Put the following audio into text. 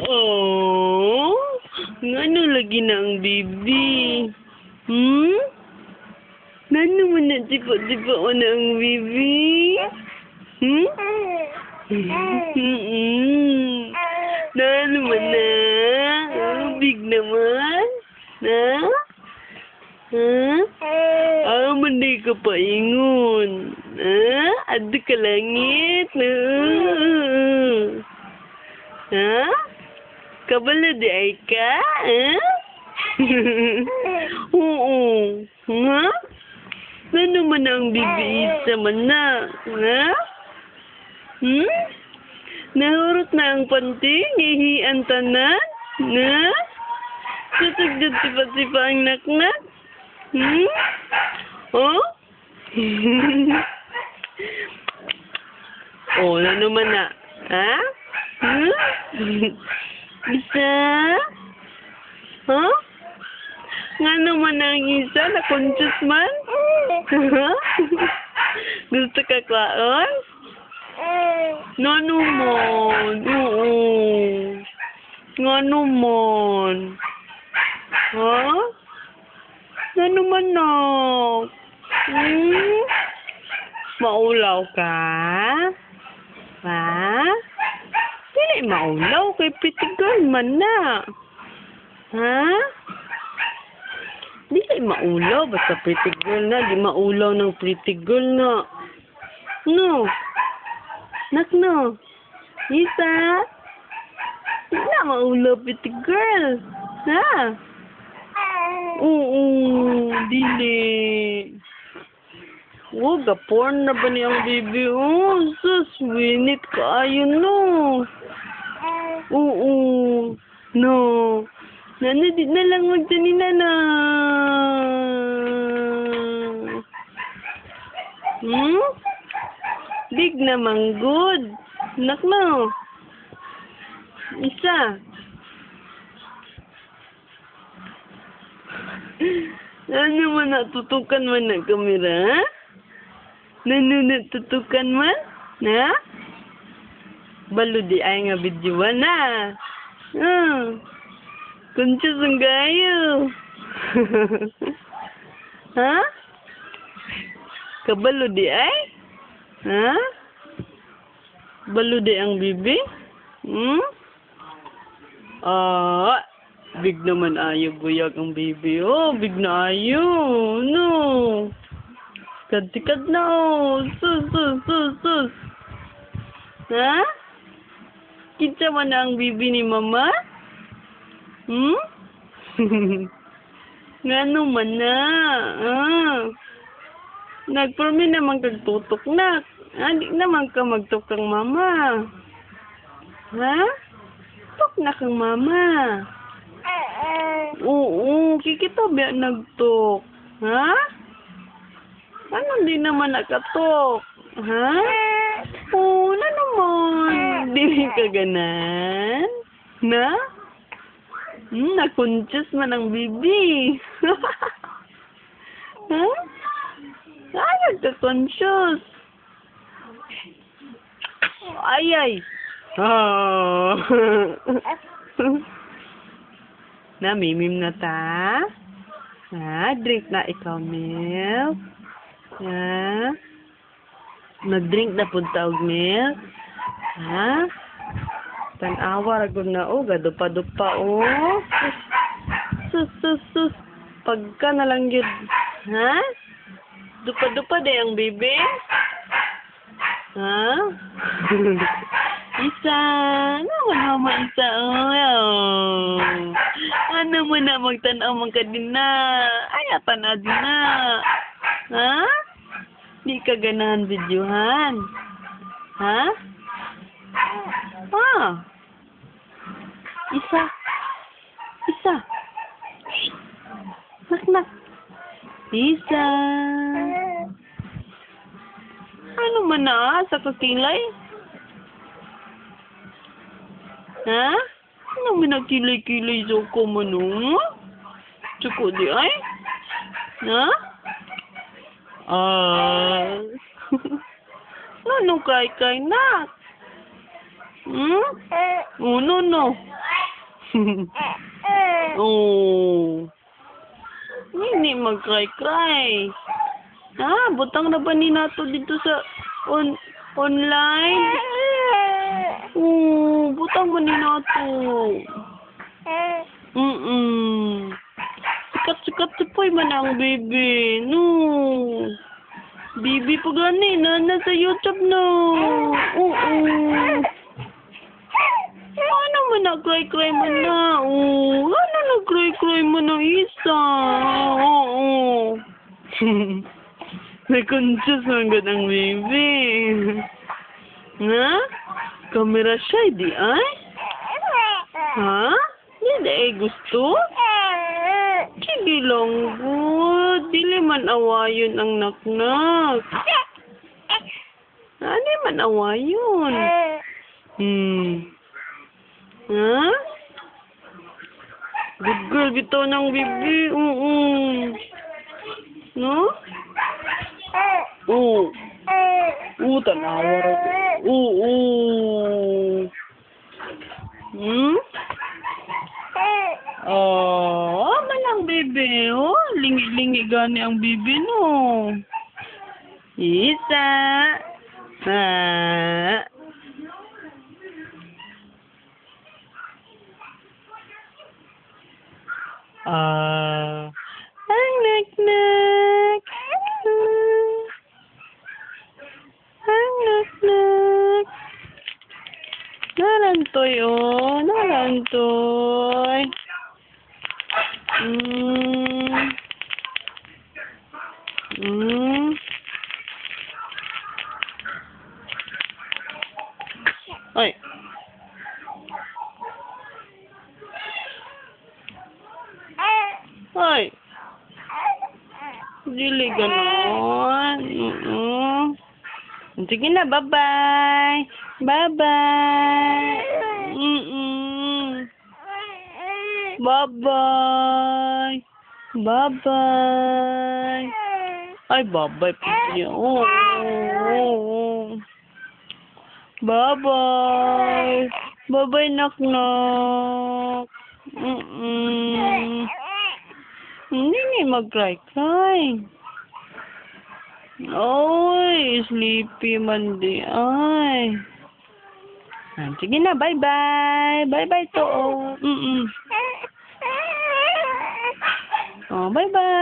Oh, ngano lagi na ang bibi? Hmm? Ngano mo na tipo-tipo mo na ang bibi? Hmm? Ngano mo na? Oh, big naman? Na? Ha? Ah, manday ka pa ingon. Ha? Ado ka langit. Ha? Kabalo di ay ka? Ha? Oo. Ha? Ano man ang bibiisa man na? Ha? Hmm? Nahurot na ang panting, ihian tanan? Na? Susugdod sipa-sipa ang naknak? Hmm? Oh? Oh, ano man na? Ha? Hmm? Isa? Huh? Nga naman ang isa na conscious man? Gusto ka klaon? Nga naman. Oo. Nga naman. Ha? Nga naman na. Hmm? Maulaw ka? Ha? Dili maulaw kay pretty girl man na. Ha? Dili maulaw basta pretty girl na. Di maulaw ng pretty girl na. No. Nak no. Isa. Di na maulaw pretty girl. Ha? Oo. Dili. Oh, gaporn na ba niyang baby? Oh, sus, winit kaayo, no. Oo. No. Nana, di na lang magtanina na. Hmm? Big naman good. Nak no. Isa. Ano man natutukan man ng kamera, ha? Natutukan man? Na? Balo di ay nga videoan na. Conscious ang gayo. Ha? Kabalo di ay? Ha? Balo di ang bibi? Hmm? Ah, big naman ayo buyag ang bibi. Oh, big na ayo. No. Tikad na oh. Sus. Ha? Kitsa man na ang bibi ni mama? Hmm? Ngano man na? Nagpurmi naman kagtutok na. Di naman ka magtok kang mama. Ha? Tok na kang mama. Oo, kikita ba nagtok? Ha? Ano di naman nakatok? Ha? Oo, na naman. Di ka ganan? Na? Nakunchus man ang bibi. Ha? Ay, nagka-conscious. Ay. Oh. Namimim na ta? Ha? Drink na ikaw, milk? Ha? Nag-drink na punta og milk? Ha? Tanawa ragod na o, gadupa-dupa o. Sus. Pagka na lang yun. Ha? Dupa-dupa day ang bibi? Ha? Isa. Ano mo isa? Oh. Ano mo na magtanaw man ka din na? Ay, atanad na. Ha? Di ka ganahan videohan? Ha? Isa. Nak. Isa. Ano man na sa kakilay? Ha? Ano man nagkilay-kilay sa ko man o? Tsako di ay? Ha? Ano kay nak? Hmm? Oh, no. Oh. Hindi mag-cry-cry. Butang na ba ni nato dito sa online? Butang ba ni nato? Sikat-sikat si Poy man ang baby. No. Bibi pa gani na nasa YouTube no. Ano man nag-cry-cry man na? Ano nag-cry-cry man na isa? Nag-conscious man gud ang baby. Ha? Kamera shy di ay? Ha? Hindi ay gusto? Sige lang good. Dili man awayon ang naknak. Ano man awayon? Ha? Good girl, bitaw ng bibi. No? Tanawa rin. Malang bibi. Lingi-lingi gani ang bibi, no? Isa. Ang nak-nak. Ang nak-nak. Nalantoy, nalantoy. Ay. Ay. Dili ganon. Sige na, bye-bye. Bye-bye. Bye-bye. Bye-bye. Ay, bye-bye po niya. Bye-bye. Bye-bye, nak-nak. Hindi mag-cry-cry. Oy, sleepy man di. Ay. Sige na, bye-bye. Bye-bye to. Bye-bye.